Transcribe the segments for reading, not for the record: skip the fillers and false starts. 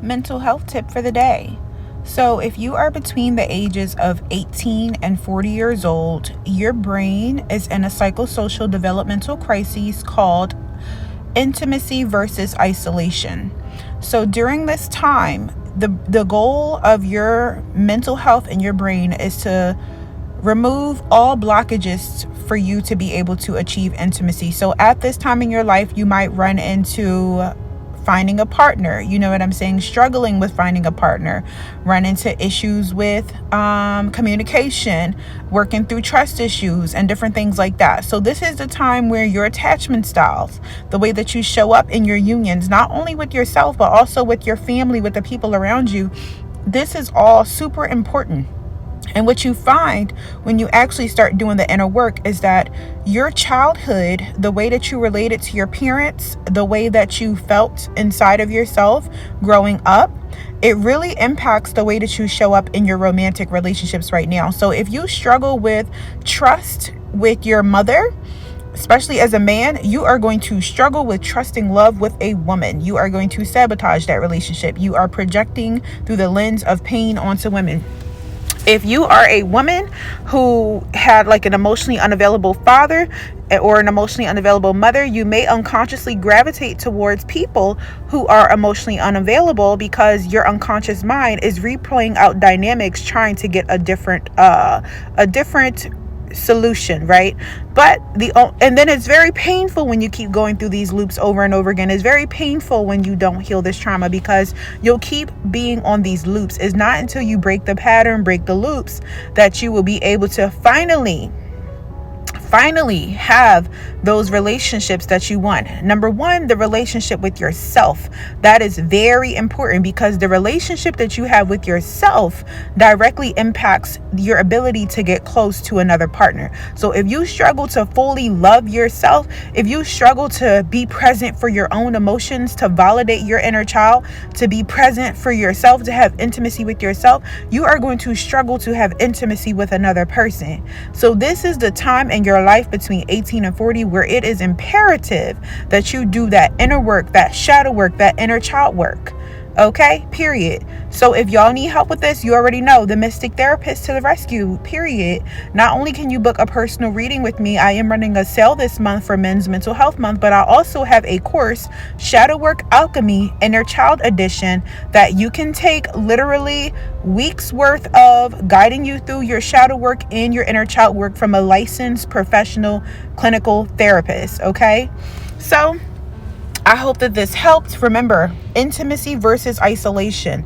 mental health tip for the day. So, if you are between the ages of 18 and 40 years old, your brain is in a psychosocial developmental crisis called intimacy versus isolation. So, during this time, the goal of your mental health and your brain is to remove all blockages for you to be able to achieve intimacy. So at this time in your life, you might run into finding a partner, you know what I'm saying, struggling with finding a partner, run into issues with communication, working through trust issues and different things like that. So this is the time where your attachment styles, the way that you show up in your unions, not only with yourself but also with your family, with the people around you, this is all super important. And what you find when you actually start doing the inner work is that your childhood, the way that you related to your parents, the way that you felt inside of yourself growing up, it really impacts the way that you show up in your romantic relationships right now. So if you struggle with trust with your mother, especially as a man, you are going to struggle with trusting love with a woman. You are going to sabotage that relationship. You are projecting through the lens of pain onto women. If you are a woman who had like an emotionally unavailable father or an emotionally unavailable mother, you may unconsciously gravitate towards people who are emotionally unavailable because your unconscious mind is replaying out dynamics trying to get a different solution, right? And then it's very painful when you keep going through these loops over and over again. It's very painful when you don't heal this trauma because you'll keep being on these loops. It's not until you break the pattern, break the loops, that you will be able to finally have those relationships that you want. Number one, the relationship with yourself. That is very important because the relationship that you have with yourself directly impacts your ability to get close to another partner. So if you struggle to fully love yourself, if you struggle to be present for your own emotions, to validate your inner child, to be present for yourself, to have intimacy with yourself, you are going to struggle to have intimacy with another person. So this is the time in your life between 18 and 40 where it is imperative that you do that inner work, that shadow work, that inner child work. Okay, period. So if y'all need help with this, you already know the Mystic Therapist to the rescue, period. Not only can you book a personal reading with me, I am running a sale this month for Men's Mental Health Month, but I also have a course, Shadow Work Alchemy Inner Child Edition, that you can take literally weeks worth of guiding you through your shadow work and your inner child work from a licensed professional clinical therapist. Okay, so I hope that this helped. Remember, intimacy versus isolation.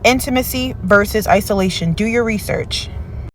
Intimacy versus isolation. Do your research.